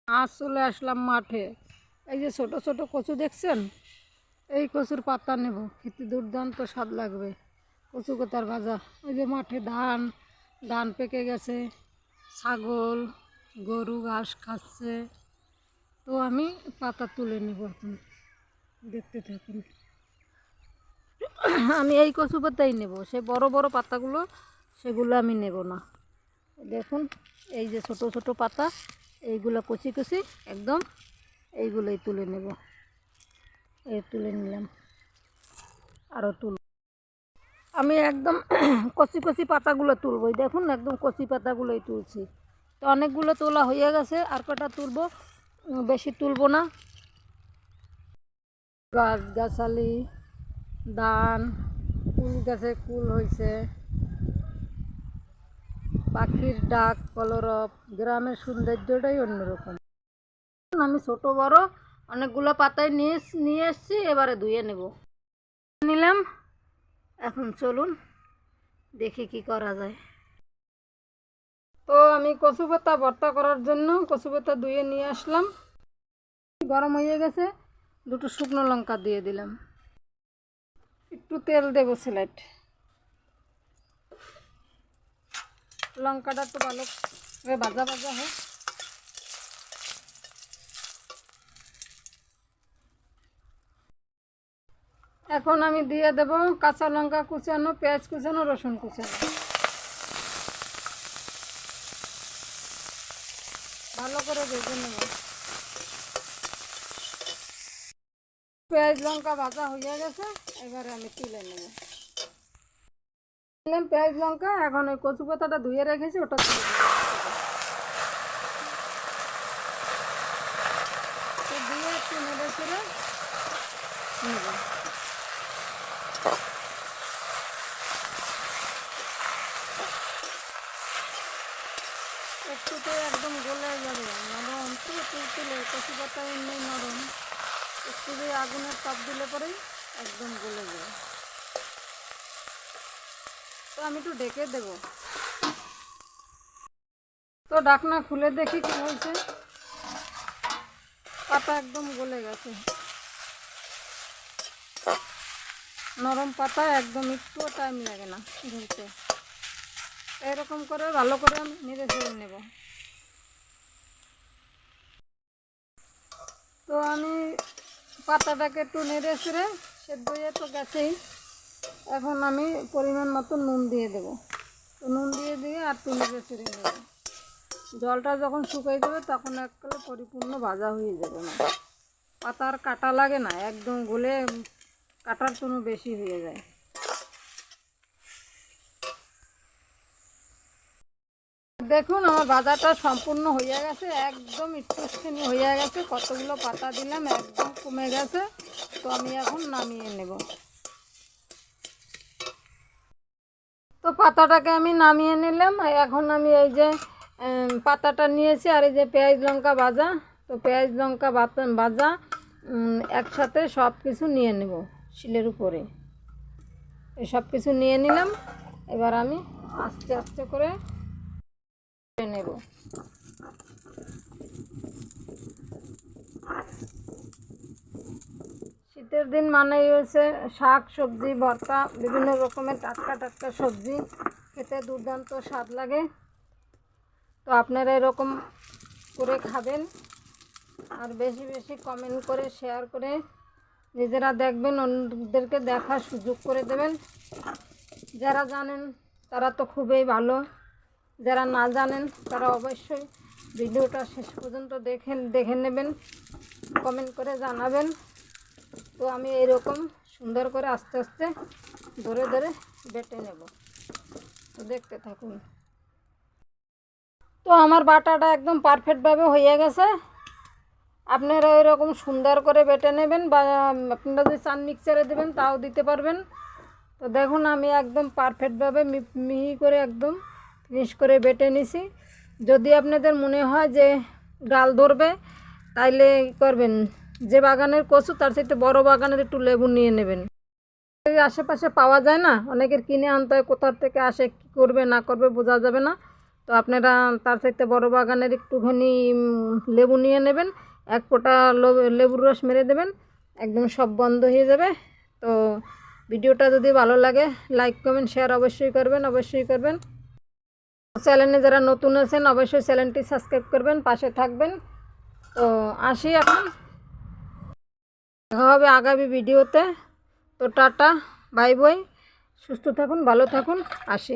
আজ চলে আসলাম মাঠে। এই যে ছোট ছোট কচু দেখছেন, এই কচুর পাতা নেব, খেতে দুর্দান্ত স্বাদ লাগবে। কচু কোতার ভাজা। ওই যে মাঠে ধান ধান পেকে গেছে, ছাগল গরু ঘাস খাচ্ছে। তো আমি পাতা তুলে নেব এখন, দেখতে থাকুন। আমি এই কচু পাতাই নেব, সে বড় বড় পাতাগুলো সেগুলো আমি নেব না। দেখুন, এই যে ছোট ছোট পাতা, এইগুলো কচি কচি একদম, এইগুলোই তুলে নেব। এই তুলে নিলাম, আরও তুল। আমি একদম কচি কচি পাতাগুলো তুলবো। দেখুন, একদম কচি পাতাগুলোই তুলছি। তো অনেকগুলো তোলা হয়ে গেছে, আর কটা তুলবো, বেশি তুলবো না। গাছগাছালি, ধান, কুল গাছে কুল হয়েছে, পাখির ডাক কলরব, গ্রামের সৌন্দর্যটাই অন্যরকম। আমি ছোট বড় অনেকগুলো পাতায় নিয়ে এসছি, এবারে ধুয়ে নেব। নিলাম, এখন চলুন দেখি কি করা যায়। তো আমি কচু পাতা ভর্তা করার জন্য কচু পাতা ধুয়ে নিয়ে আসলাম। গরম হয়ে গেছে, দুটো শুকনো লঙ্কা দিয়ে দিলাম, একটু তেল দেব স্লাইড। লঙ্কাটা একটু ভালো করে ভাজা ভাজা হয়। এখন আমি দিয়ে দেব কাঁচা লঙ্কা কুচানো, পেঁয়াজ কুচানো, রসুন কুচানো। ভালো করে ভেজে নেব। পেঁয়াজ লঙ্কা ভাজা হয়ে গেছে, এবারে আমি তুলে নেব। নিলাম পেঁয়াজ লঙ্কা, এখন ওই কচু পাতাটা ধুয়ে রেখেছি ওটা তুলে দেবো। দিয়ে একটু নেড়ে চেড়ে নেব। একটুতে একদম গলে যাবে, নরম তুলে কচু পাতা এমনি নরম, একটু দিয়ে আগুনের তাপ দিলে পরেই একদম গলে যাবে। তো আমি একটু ঢেকে দেব। তো ঢাকনা খুলে দেখি কি হয়েছে। পাতা একদম গলে গেছে, নরম পাতা, একদম একটুও টাইম লাগে না ধুতে। এরকম করে ভালো করে আমি নেড়ে চেড়ে নেব। তো আমি পাতাটাকে একটু নেড়ে চেড়ে, সেদ্ধ হয়ে তো গেছেই, এখন আমি পরিমাণ মতো নুন দিয়ে দেব। তো নুন দিয়ে আর একটু নেড়ে চেড়ে নেব। জলটা যখন শুকিয়ে যাবে তখন একবারে পরিপূর্ণ ভাজা হয়ে যাবে। না পাতা আর কাটা লাগে না, একদম গলে কাটার কোনো বেশি হয়ে যায়। দেখুন, আমার ভাজাটা সম্পূর্ণ হয়ে গেছে, একদম একটুখানি হয়ে গেছে। কতগুলো পাতা দিলাম, একদম কমে গেছে। তো আমি এখন নামিয়ে নেব। তো পাতাটাকে আমি নামিয়ে নিলাম। এখন আমি এই যে পাতাটা নিয়েছি, আর এই যে পেঁয়াজ লঙ্কা ভাজা, তো পেঁয়াজ লঙ্কা ভাজা একসাথে সব কিছু নিয়ে নেব শিলের উপরে। এই সব কিছু নিয়ে নিলাম, এবার আমি আস্তে আস্তে করে নেব। শীতের দিন মানেই হয়েছে শাক সবজি ভর্তা, বিভিন্ন রকমের টাটকা টাটকা সবজি, খেতে দুর্দান্ত স্বাদ লাগে। তো আপনারা এরকম করে খাবেন, আর বেশি বেশি কমেন্ট করে শেয়ার করে নিজেরা দেখবেন, অন্যদেরকে দেখার সুযোগ করে দেবেন। যারা জানেন তারা তো খুবই ভালো, যারা না জানেন তারা অবশ্যই ভিডিওটা শেষ পর্যন্ত দেখে নেবেন, কমেন্ট করে জানাবেন। তো আমি এরকম সুন্দর করে আস্তে আস্তে ধরে ধরে বেটে নেব। তো দেখতে থাকুন। তো আমার বাটাটা একদম পারফেক্টভাবে হয়ে গেছে। আপনারা এরকম সুন্দর করে বেটে নেবেন, বা আপনারা যদি চান মিক্সারে দেবেন তাও দিতে পারবেন। তো দেখুন, আমি একদম পারফেক্টভাবে মিহি করে একদম ফিনিশ করে বেটে নিছি। যদি আপনাদের মনে হয় যে ডাল ধরবে, তাইলে করবেন, যে বাগানের কচু তার সাথে বড় বাগানের একটু লেবু নিয়ে নেবেন। আশেপাশে পাওয়া যায় না, অনেকের কিনে আনতে হয়, কোথার থেকে আসে, কী করবে না করবে বোঝা যাবে না। তো আপনারা তার চাইতে বড় বাগানের একটুখানি লেবু নিয়ে নেবেন, এক ফোঁটা লেবুর রস মেরে দেবেন, একদম সব বন্ধ হয়ে যাবে। তো ভিডিওটা যদি ভালো লাগে লাইক কমেন্ট শেয়ার অবশ্যই করবেন। চ্যানেলে যারা নতুন আছেন অবশ্যই চ্যানেলটি সাবস্ক্রাইব করবেন, পাশে থাকবেন। তো আসি এখন, দেখা হবে আগামী ভিডিওতে। তো টাটা, বাই বাই, সুস্থ থাকুন, ভালো থাকুন, আসি।